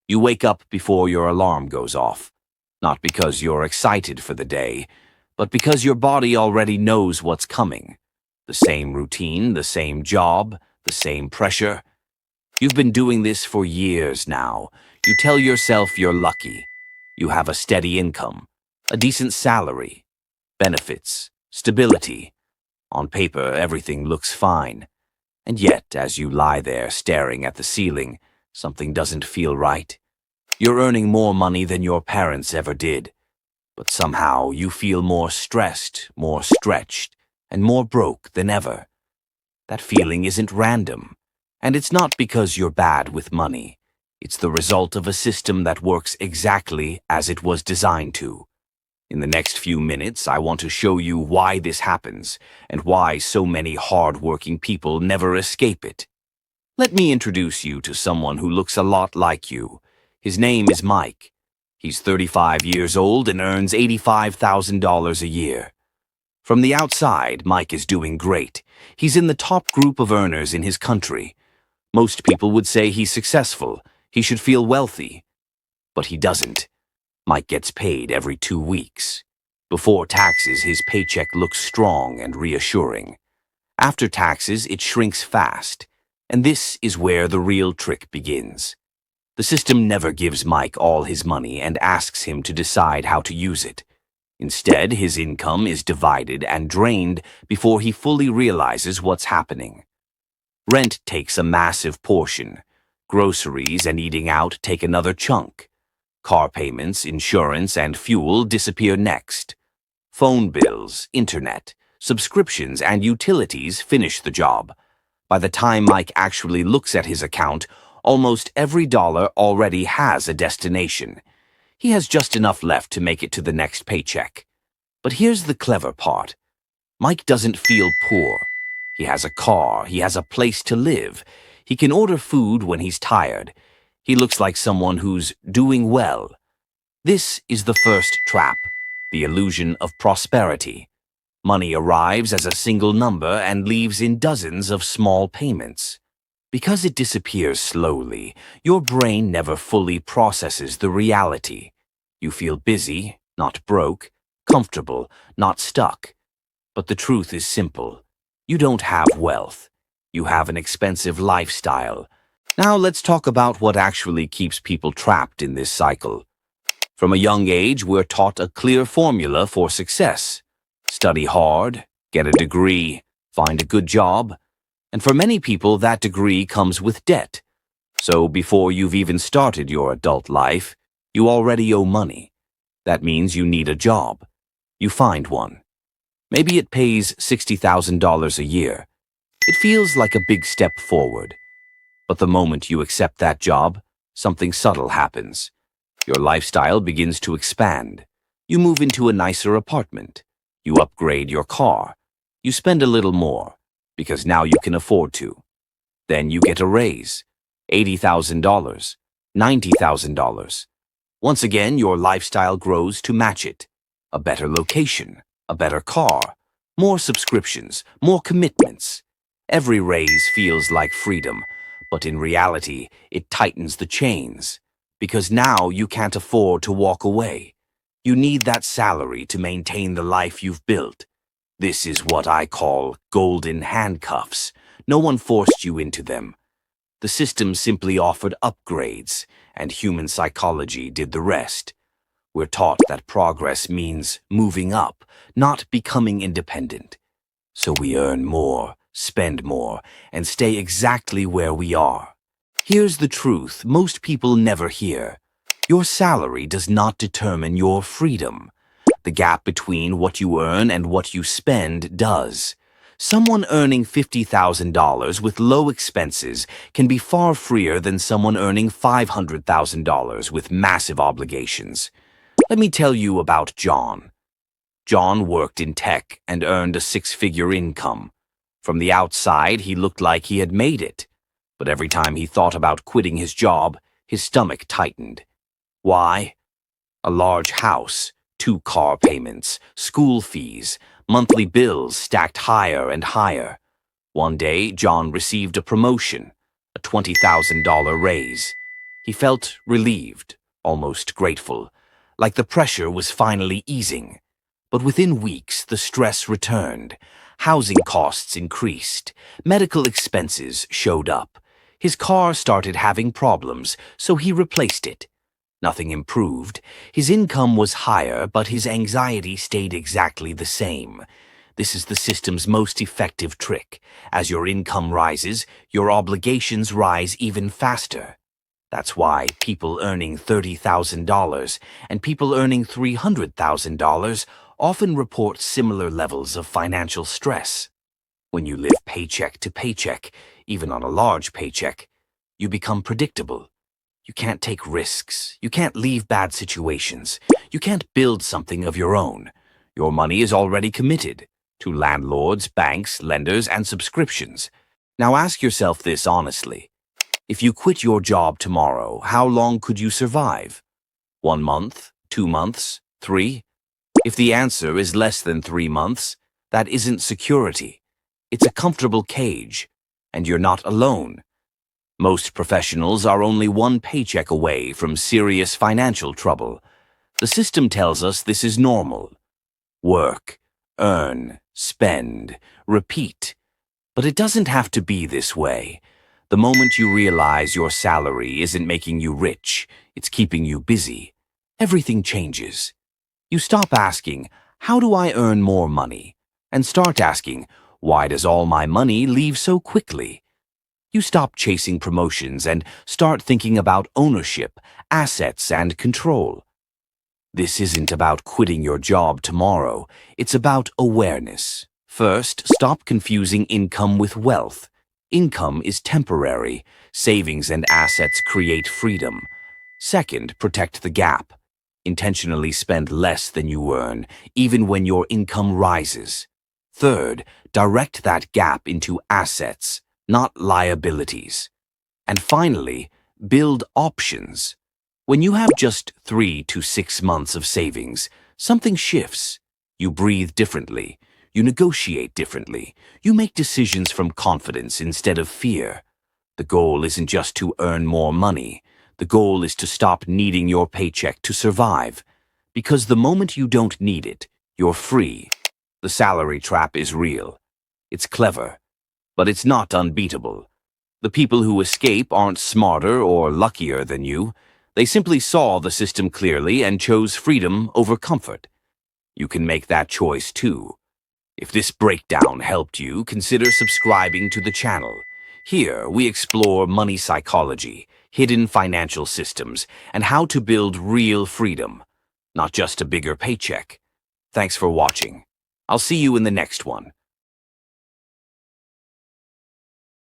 You wake up before your alarm goes off, not because you're excited for the day, but because your body already knows what's coming. The same routine, the same job, the same pressure. You've been doing this for years now. You tell yourself you're lucky. You have a steady income, a decent salary, benefits, stability. On paper, everything looks fine. And yet, as you lie there staring at the ceiling, something doesn't feel right. You're earning more money than your parents ever did, but somehow you feel more stressed, more stretched, and more broke than ever. That feeling isn't random, and it's not because you're bad with money. It's the result of a system that works exactly as it was designed to. In the next few minutes, I want to show you why this happens and why so many hard-working people never escape it. Let me introduce you to someone who looks a lot like you. His name is Mike. He's 35 years old and earns $85,000 a year. From the outside, Mike is doing great. He's in the top group of earners in his country. Most people would say he's successful. He should feel wealthy. But he doesn't. Mike gets paid every 2 weeks. Before taxes, his paycheck looks strong and reassuring. After taxes, it shrinks fast. And this is where the real trick begins. The system never gives Mike all his money and asks him to decide how to use it. Instead, his income is divided and drained before he fully realizes what's happening. Rent takes a massive portion. Groceries and eating out take another chunk. Car payments, insurance, and fuel disappear next. Phone bills, internet, subscriptions, and utilities finish the job. By the time Mike actually looks at his account, almost every dollar already has a destination. He has just enough left to make it to the next paycheck. But here's the clever part. Mike doesn't feel poor. He has a car, he has a place to live. He can order food when he's tired. He looks like someone who's doing well. This is the first trap, the illusion of prosperity. Money arrives as a single number and leaves in dozens of small payments. Because it disappears slowly, your brain never fully processes the reality. You feel busy, not broke, comfortable, not stuck. But the truth is simple. You don't have wealth. You have an expensive lifestyle. Now let's talk about what actually keeps people trapped in this cycle. From a young age, we're taught a clear formula for success. Study hard, get a degree, find a good job. And for many people, that degree comes with debt. So before you've even started your adult life, you already owe money. That means you need a job. You find one. Maybe it pays $60,000 a year. It feels like a big step forward. But the moment you accept that job, something subtle happens. Your lifestyle begins to expand. You move into a nicer apartment. You upgrade your car. You spend a little more, because now you can afford to. Then you get a raise. $80,000, $90,000. Once again, your lifestyle grows to match it. A better location, a better car, more subscriptions, more commitments. Every raise feels like freedom, but in reality, it tightens the chains. Because now you can't afford to walk away. You need that salary to maintain the life you've built. This is what I call golden handcuffs. No one forced you into them. The system simply offered upgrades, and human psychology did the rest. We're taught that progress means moving up, not becoming independent. So we earn more, spend more, and stay exactly where we are. Here's the truth most people never hear. Your salary does not determine your freedom. The gap between what you earn and what you spend does. Someone earning $50,000 with low expenses can be far freer than someone earning $500,000 with massive obligations. Let me tell you about John. John worked in tech and earned a six-figure income. From the outside, he looked like he had made it. But every time he thought about quitting his job, his stomach tightened. Why? A large house, 2 car payments, school fees, monthly bills stacked higher and higher. One day, John received a promotion, a $20,000 raise. He felt relieved, almost grateful, like the pressure was finally easing. But within weeks, the stress returned. Housing costs increased. Medical expenses showed up. His car started having problems, so he replaced it. Nothing improved. His income was higher, but his anxiety stayed exactly the same. This is the system's most effective trick. As your income rises, your obligations rise even faster. That's why people earning $30,000 and people earning $300,000 often report similar levels of financial stress. When you live paycheck to paycheck, even on a large paycheck, you become predictable. You can't take risks. You can't leave bad situations. You can't build something of your own. Your money is already committed to landlords, banks, lenders, and subscriptions. Now ask yourself this honestly. If you quit your job tomorrow, how long could you survive? 1 month? 2 months? 3? If the answer is less than 3 months, that isn't security. It's a comfortable cage, and you're not alone. Most professionals are only one paycheck away from serious financial trouble. The system tells us this is normal. Work, earn, spend, repeat. But it doesn't have to be this way. The moment you realize your salary isn't making you rich, it's keeping you busy, everything changes. You stop asking, how do I earn more money? And start asking, why does all my money leave so quickly? You stop chasing promotions and start thinking about ownership, assets, and control. This isn't about quitting your job tomorrow. It's about awareness. First, stop confusing income with wealth. Income is temporary. Savings and assets create freedom. Second, protect the gap. Intentionally spend less than you earn, even when your income rises. Third, direct that gap into assets, not liabilities. And finally, build options. When you have just 3 to 6 months of savings, something shifts. You breathe differently. You negotiate differently. You make decisions from confidence instead of fear. The goal isn't just to earn more money. The goal is to stop needing your paycheck to survive. Because the moment you don't need it, you're free. The salary trap is real. It's clever, but it's not unbeatable. The people who escape aren't smarter or luckier than you. They simply saw the system clearly and chose freedom over comfort. You can make that choice too. If this breakdown helped you, consider subscribing to the channel. Here, we explore money psychology, hidden financial systems, and how to build real freedom, not just a bigger paycheck. Thanks for watching. I'll see you in the next one.